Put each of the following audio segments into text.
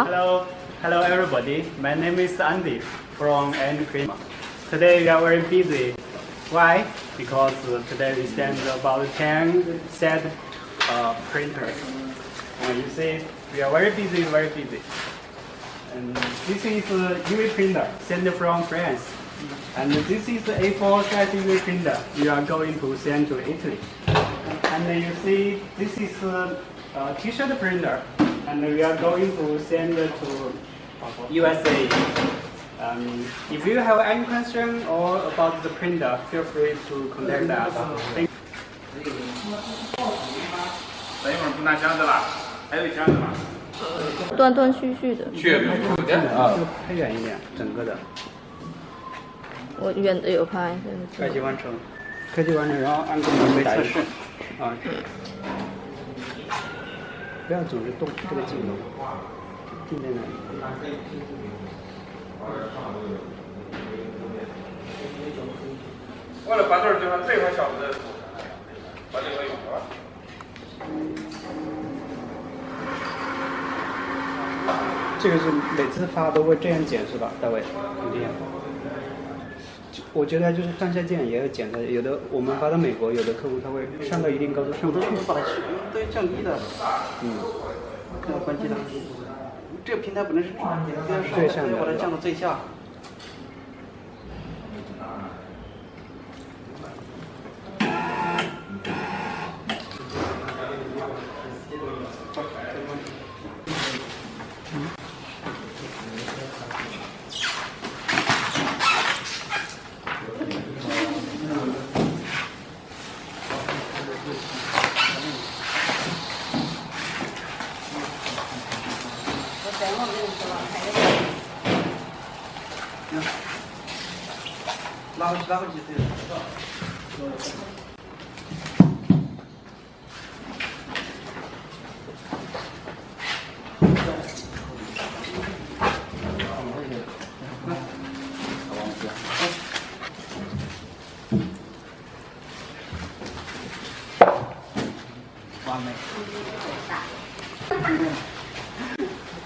Hello everybody. My name is Andy from Prima. Today we are very busy. Why? Because today we send about 10 set printers. You see, we are very busy. And this is UV printer sent from France. And this is A4 size UV printer. We are going to send to Italy. And you see, this is T-shirt printer. And we are going to send to USA. If you have any question or about the printer, feel free to contact us. Thank you. 等一会儿不拿箱子了，还有箱子吗？断断续续的。去啊，就拍远一点，整个的。我远的有拍。开机完成，然后按功能测试。啊。不要总是动这个镜头，定在那里。为了把这儿就按这块小的，把这个用是吧？这个是每次发都会这样剪是吧，大卫？这样。我觉得就是上下键也要剪的，有的我们发到美国，有的客户他会上到一定高度上不去。把它都要降低的，看关机了。这个平台本来是最上的，把它降到最下。拉回去对。完美。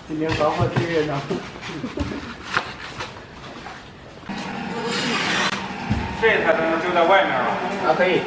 今天搞好这个呢。这台灯就在外面了。可以。